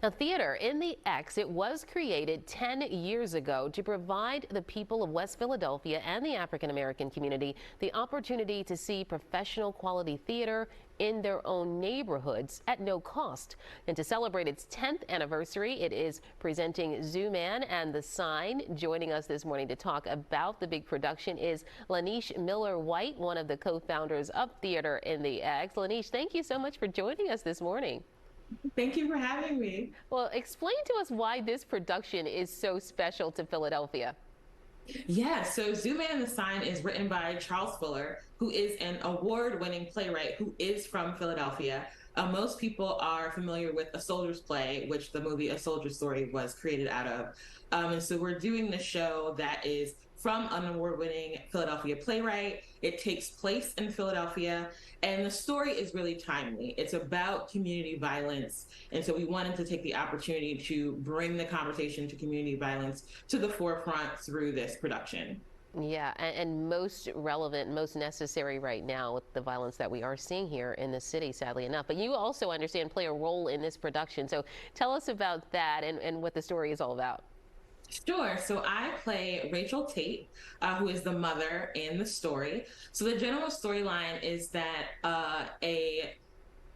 A theater in the X, it was created 10 years ago to provide the people of West Philadelphia and the African American community the opportunity to see professional quality theater in their own neighborhoods at no cost. And to celebrate its 10th anniversary, it is presenting Zooman and the Sign. Joining us this morning to talk about the big production is LaNeshe Miller-White, one of the co-founders of Theater in the X. LaNeshe, thank you so much for joining us this morning. Thank you for having me. Well, explain to us why this production is so special to Philadelphia. Yeah, so Zooman and the Sign is written by Charles Fuller, who is an award-winning playwright who is from Philadelphia. Most people are familiar with A Soldier's Play, which the movie A Soldier's Story was created out of. And so we're doing the show that is from an award-winning Philadelphia playwright. It takes place in Philadelphia, and the story is really timely. It's about community violence, and so we wanted to take the opportunity to bring the conversation to community violence to the forefront through this production. Yeah, and most relevant, most necessary right now with the violence that we are seeing here in the city, sadly enough. But you also understand play a role in this production. So tell us about that and what the story is all about. Sure. So I play Rachel Tate, who is the mother in the story. So the general storyline is that a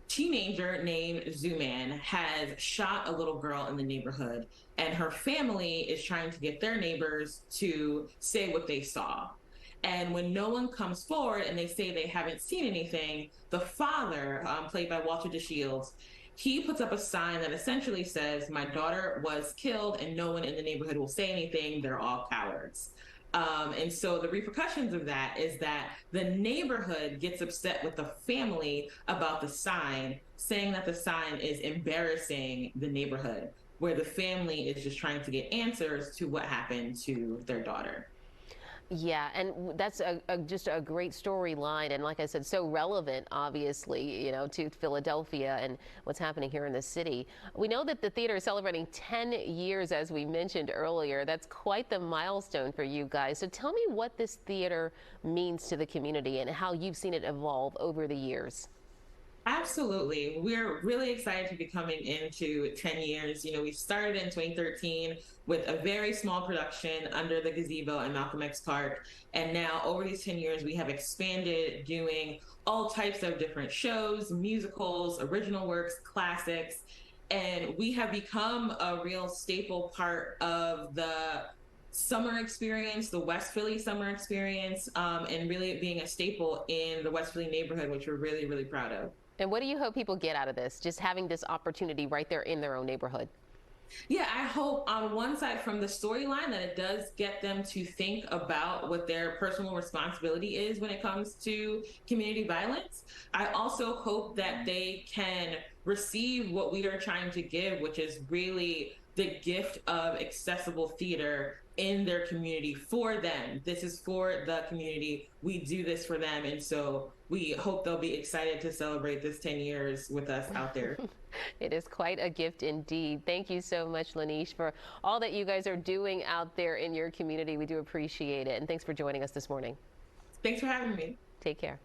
teenager named Zooman has shot a little girl in the neighborhood, and her family is trying to get their neighbors to say what they saw. And when no one comes forward and they say they haven't seen anything, the father, played by DeShields, he puts up a sign that essentially says, "My daughter was killed and no one in the neighborhood will say anything. They're all cowards." And so the repercussions of that is that the neighborhood gets upset with the family about the sign, saying that the sign is embarrassing the neighborhood, where the family is just trying to get answers to what happened to their daughter. Yeah, and that's just a great storyline, and like I said, so relevant, obviously, to Philadelphia and what's happening here in the city. We know that the theater is celebrating 10 years, as we mentioned earlier. That's quite the milestone for you guys. So tell me what this theater means to the community and how you've seen it evolve over the years. Absolutely. We're really excited to be coming into 10 years. We started in 2013 with a very small production under the gazebo in Malcolm X Park. And now over these 10 years, we have expanded doing all types of different shows, musicals, original works, classics. And we have become a real staple part of the summer experience, the West Philly summer experience, and really being a staple in the West Philly neighborhood, which we're really, really proud of. And what do you hope people get out of this, just having this opportunity right there in their own neighborhood? Yeah, I hope on one side from the storyline that it does get them to think about what their personal responsibility is when it comes to community violence. I also hope that they can receive what we are trying to give, which is really the gift of accessible theater in their community for them. This is for the community. We do this for them. And so we hope they'll be excited to celebrate this 10 years with us out there. It is quite a gift indeed. Thank you so much, LaNeshe, for all that you guys are doing out there in your community. We do appreciate it. And thanks for joining us this morning. Thanks for having me. Take care.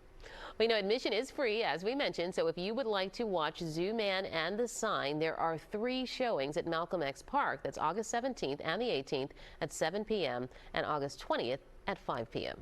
We know admission is free, as we mentioned, so if you would like to watch Zooman and the Sign, there are 3 showings at Malcolm X Park. That's August 17th and the 18th at 7 p.m. and August 20th at 5 p.m.